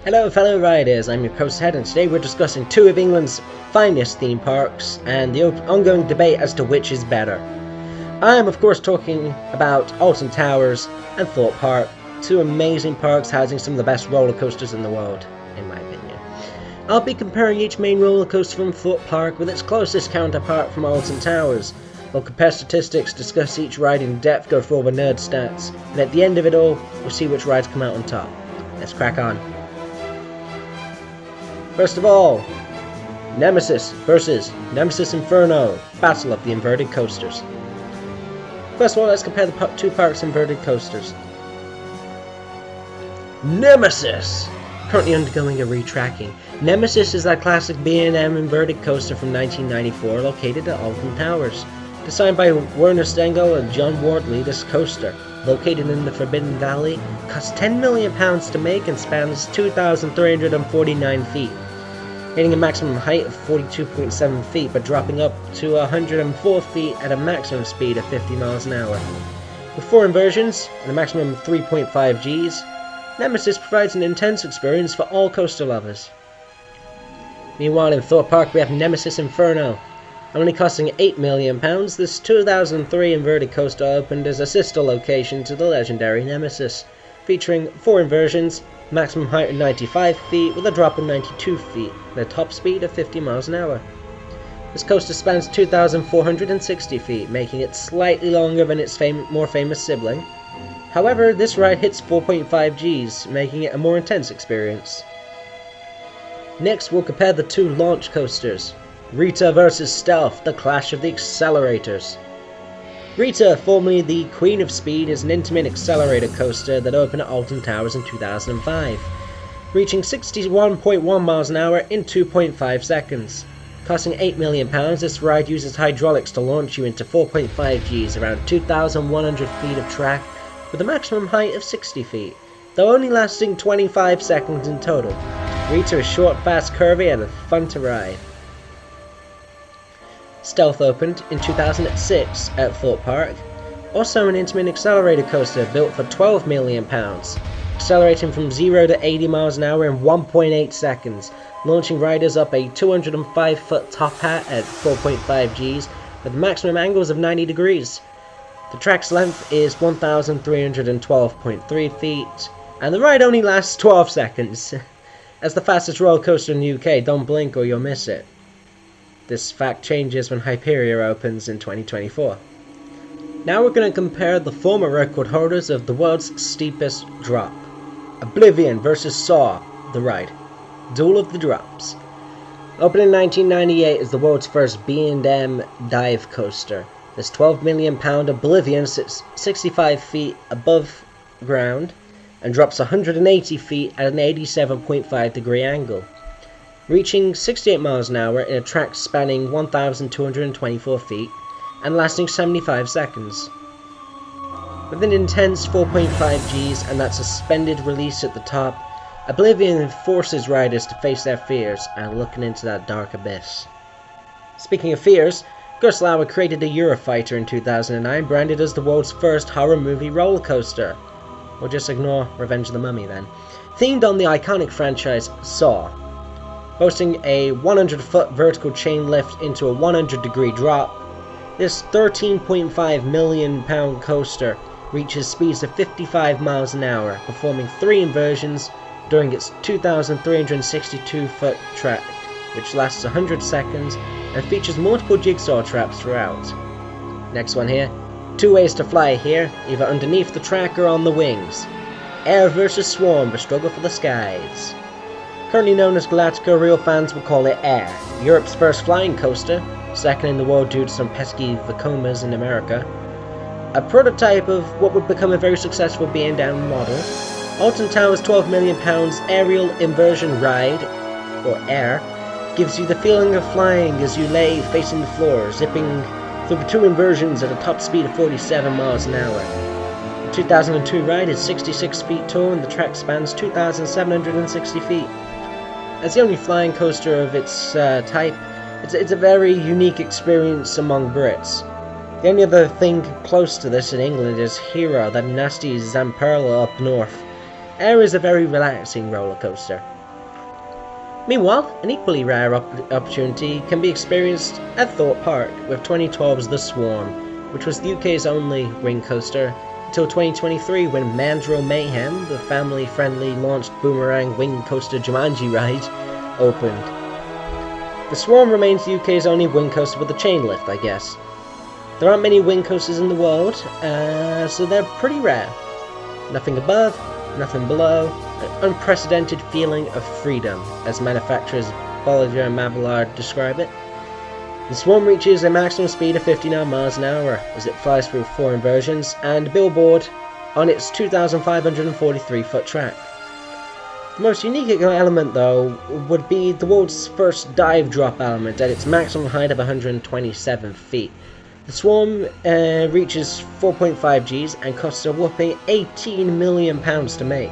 Hello fellow riders, I'm your host Ed, and today we're discussing two of England's finest theme parks and the ongoing debate as to which is better. I am of course talking about Alton Towers and Thorpe Park, two amazing parks housing some of the best roller coasters in the world, in my opinion. I'll be comparing each main roller coaster from Thorpe Park with its closest counterpart from Alton Towers. We'll compare statistics, discuss each ride in depth, go through all the nerd stats, and at the end of it all, we'll see which rides come out on top. Let's crack on. First of all, Nemesis versus Nemesis Inferno, Battle of the Inverted Coasters. First of all, let's compare the two parks' inverted coasters. Nemesis! Currently undergoing a retracking. Nemesis is that classic B&M inverted coaster from 1994 located at Alton Towers. Designed by Werner Stengel and John Wardley, this coaster, located in the Forbidden Valley, cost £10 million to make and spans 2,349 feet, hitting a maximum height of 42.7 feet but dropping up to 104 feet at a maximum speed of 50 miles an hour. With 4 inversions and a maximum of 3.5 Gs, Nemesis provides an intense experience for all coaster lovers. Meanwhile in Thorpe Park we have Nemesis Inferno. Only costing £8 million, this 2003 inverted coaster opened as a sister location to the legendary Nemesis, featuring 4 inversions, maximum height of 95 feet with a drop of 92 feet, and a top speed of 50 miles an hour. This coaster spans 2,460 feet, making it slightly longer than its more famous sibling. However, this ride hits 4.5 Gs, making it a more intense experience. Next, we'll compare the two launch coasters. Rita vs. Stealth, the clash of the accelerators. Rita, formerly the Queen of Speed, is an intimate accelerator coaster that opened at Alton Towers in 2005, reaching 61.1 miles an hour in 2.5 seconds. Costing £8 million, this ride uses hydraulics to launch you into 4.5 Gs around 2,100 feet of track with a maximum height of 60 feet, though only lasting 25 seconds in total. Rita is short, fast, curvy, and fun to ride. Stealth opened in 2006 at Thorpe Park, also an intimate accelerator coaster built for £12 million, accelerating from 0 to 80 miles an hour in 1.8 seconds, launching riders up a 205-foot top hat at 4.5 Gs with maximum angles of 90 degrees. The track's length is 1,312.3 feet, and the ride only lasts 12 seconds. As the fastest roller coaster in the UK, don't blink or you'll miss it. This fact changes when Hyperia opens in 2024. Now we're going to compare the former record holders of the world's steepest drop. Oblivion vs. Saw, the ride. Duel of the Drops. Opened in 1998 as the world's first B&M dive coaster. This £12 million Oblivion sits 65 feet above ground and drops 180 feet at an 87.5 degree angle, reaching 68 miles an hour in a track spanning 1,224 feet and lasting 75 seconds. With an intense 4.5 Gs and that suspended release at the top, Oblivion forces riders to face their fears and looking into that dark abyss. Speaking of fears, Gus Lauer created a Eurofighter in 2009 branded as the world's first horror movie roller coaster. Or just ignore Revenge of the Mummy then. Themed on the iconic franchise Saw. Boasting a 100-foot vertical chain lift into a 100-degree drop, this £13.5 million coaster reaches speeds of 55 miles an hour, performing 3 inversions during its 2,362-foot track, which lasts 100 seconds and features multiple jigsaw traps throughout. Next one here. 2 ways to fly here, either underneath the track or on the wings. Air vs. Swarm, the struggle for the skies. Currently known as Galactica, real fans will call it Air, Europe's first flying coaster, second in the world due to some pesky Vacomas in America. A prototype of what would become a very successful B&M model, Alton Towers' £12 million aerial inversion ride, or Air, gives you the feeling of flying as you lay facing the floor, zipping through the 2 inversions at a top speed of 47 miles an hour. The 2002 ride is 66 feet tall and the track spans 2,760 feet. As the only flying coaster of its type, it's a very unique experience among Brits. The only other thing close to this in England is Hero, that nasty Zamperla up north. Air is a very relaxing roller coaster. Meanwhile, an equally rare opportunity can be experienced at Thorpe Park with 2012's The Swarm, which was the UK's only wing coaster until 2023 when Mandrill Mayhem, the family-friendly launched boomerang wing coaster Jumanji ride, opened. The Swarm remains the UK's only wing coaster with a chain lift, I guess. There aren't many wing coasters in the world, so they're pretty rare. Nothing above, nothing below, an unprecedented feeling of freedom, as manufacturers Bolliger and Mabillard describe it. The Swarm reaches a maximum speed of 59 miles an hour as it flies through 4 inversions and billboard on its 2,543-foot track. The most unique element, though, would be the world's first dive drop element at its maximum height of 127 feet. The Swarm reaches 4.5 Gs and costs a whopping £18 million to make.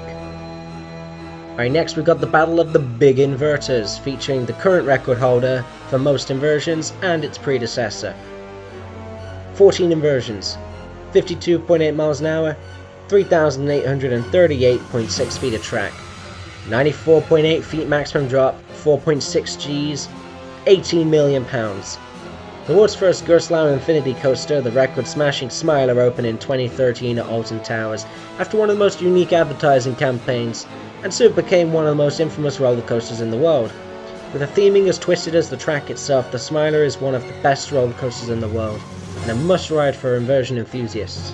Alright, next we've got the Battle of the Big Inverters, featuring the current record holder for most inversions and its predecessor. 14 inversions, 52.8 miles an hour, 3,838.6 feet of track, 94.8 feet maximum drop, 4.6 Gs, £18 million. The world's first Gerstlauer Infinity coaster, the record-smashing Smiler, opened in 2013 at Alton Towers after one of the most unique advertising campaigns, and soon became one of the most infamous roller coasters in the world. With a theming as twisted as the track itself, the Smiler is one of the best roller coasters in the world, and a must-ride for inversion enthusiasts.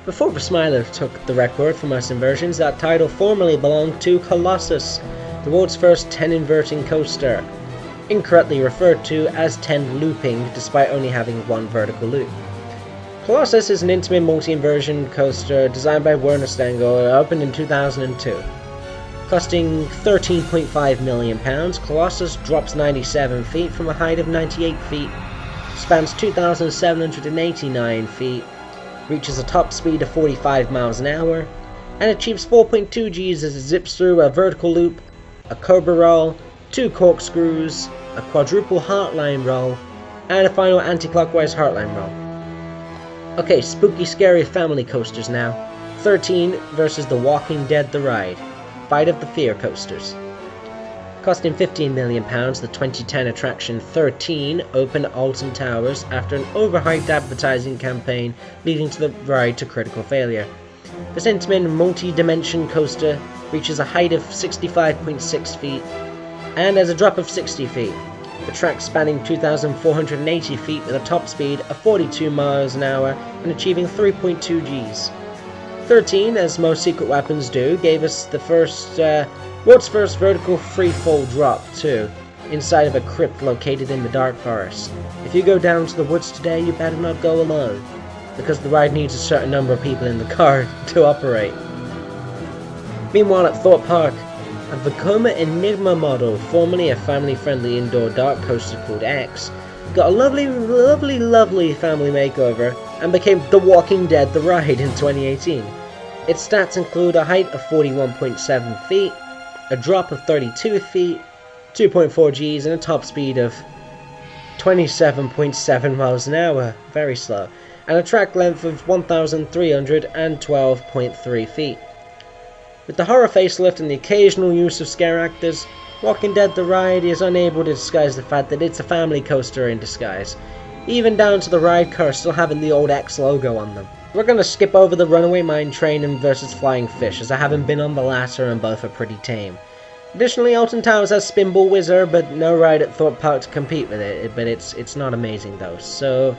Before the Smiler took the record for most inversions, that title formerly belonged to Colossus, the world's first 10 inverting coaster, incorrectly referred to as 10 looping despite only having one vertical loop. Colossus is an intimate multi-inversion coaster designed by Werner Stengel and opened in 2002. Costing £13.5 million, Colossus drops 97 feet from a height of 98 feet, spans 2,789 feet, reaches a top speed of 45 miles an hour, and achieves 4.2 Gs as it zips through a vertical loop, a cobra roll, 2 corkscrews, a quadruple heartline roll, and a final anti-clockwise heartline roll. Okay, spooky scary family coasters now. 13 versus The Walking Dead The Ride, Fight of the Fear coasters. Costing £15 million, the 2010 attraction 13 opened at Alton Towers after an overhyped advertising campaign leading to the ride to critical failure. This intimate multi-dimension coaster reaches a height of 65.6 feet and has a drop of 60 feet. The track spanning 2,480 feet with a top speed of 42 miles an hour and achieving 3.2 Gs. 13, as most secret weapons do, gave us the world's first vertical free-fall drop too, inside of a crypt located in the dark forest. If you go down to the woods today, you better not go alone, because the ride needs a certain number of people in the car to operate. Meanwhile at Thorpe Park, a Vekoma Enigma model, formerly a family-friendly indoor dark coaster called X, got a lovely family makeover and became The Walking Dead The Ride in 2018. Its stats include a height of 41.7 feet, a drop of 32 feet, 2.4 Gs, and a top speed of 27.7 miles an hour, very slow, and a track length of 1,312.3 feet. With the horror facelift and the occasional use of scare actors, Walking Dead The Ride is unable to disguise the fact that it's a family coaster in disguise, even down to the ride cars still having the old X logo on them. We're going to skip over the Runaway Mine Train and versus Flying Fish, as I haven't been on the latter and both are pretty tame. Additionally, Alton Towers has Spinball Whizzer, but no ride at Thorpe Park to compete with it, but it's not amazing though, so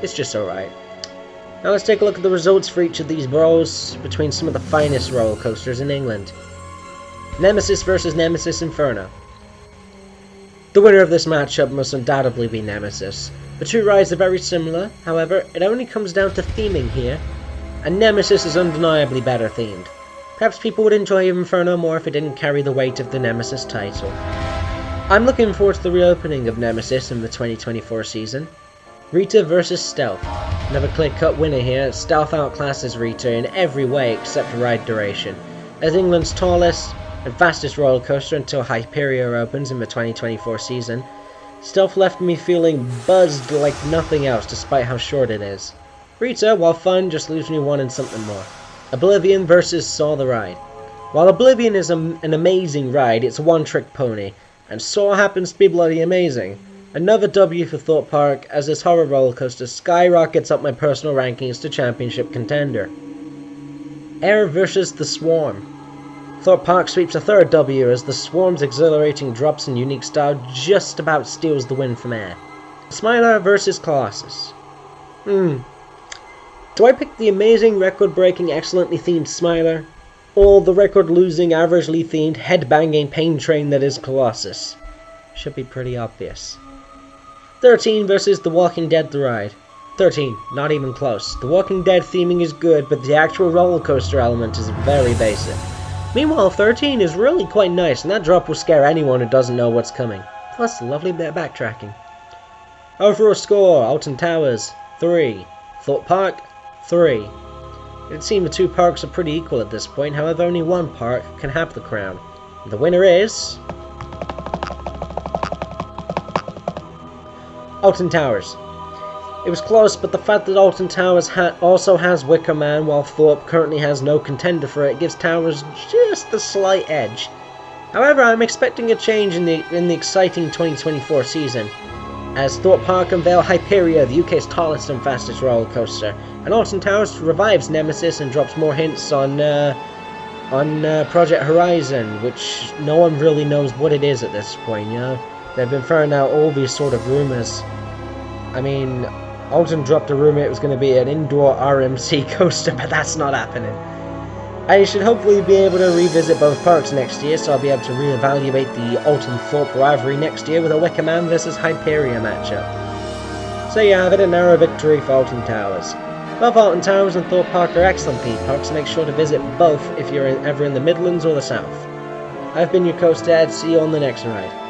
it's just alright. Now let's take a look at the results for each of these brawls between some of the finest roller coasters in England. Nemesis versus Nemesis Inferno. The winner of this matchup must undoubtedly be Nemesis. The two rides are very similar, however, it only comes down to theming here, and Nemesis is undeniably better themed. Perhaps people would enjoy Inferno more if it didn't carry the weight of the Nemesis title. I'm looking forward to the reopening of Nemesis in the 2024 season. Rita versus Stealth. Another clear-cut winner here. Stealth outclasses Rita in every way except ride duration. As England's tallest and fastest roller coaster until Hyperion opens in the 2024 season, Stealth left me feeling buzzed like nothing else despite how short it is. Rita, while fun, just leaves me wanting something more. Oblivion versus Saw the Ride. While Oblivion is an amazing ride, it's a one-trick pony, and Saw happens to be bloody amazing. Another W for Thorpe Park, as this horror roller coaster skyrockets up my personal rankings to championship contender. Air versus the Swarm. Thorpe Park sweeps a third W as the Swarm's exhilarating drops and unique style just about steals the win from Air. Smiler versus Colossus. Do I pick the amazing, record-breaking, excellently themed Smiler, or the record-losing, averagely themed, head-banging pain train that is Colossus? Should be pretty obvious. 13 versus The Walking Dead The Ride. 13, not even close. The Walking Dead theming is good, but the actual roller coaster element is very basic. Meanwhile, 13 is really quite nice, and that drop will scare anyone who doesn't know what's coming. Plus, a lovely bit of backtracking. Overall score, Alton Towers, 3. Thorpe Park, 3. It would seem the two parks are pretty equal at this point, however only one park can have the crown. The winner is... Alton Towers. It was close, but the fact that Alton Towers also has Wicker Man, while Thorpe currently has no contender for it, gives Towers just a slight edge. However, I'm expecting a change in the exciting 2024 season, as Thorpe Park unveil Hyperia, the UK's tallest and fastest roller coaster, and Alton Towers revives Nemesis and drops more hints on Project Horizon, which no one really knows what it is at this point. You know, they've been throwing out all these sort of rumors. I mean, Alton dropped a rumor it was going to be an indoor RMC coaster, but that's not happening. I should hopefully be able to revisit both parks next year, so I'll be able to reevaluate the Alton-Thorpe rivalry next year with a Wicker Man vs Hyperia matchup. So you have it, a narrow victory for Alton Towers. Both Alton Towers and Thorpe Park are excellent theme parks, so make sure to visit both if you're ever in the Midlands or the South. I've been your coaster Ed, see you on the next ride.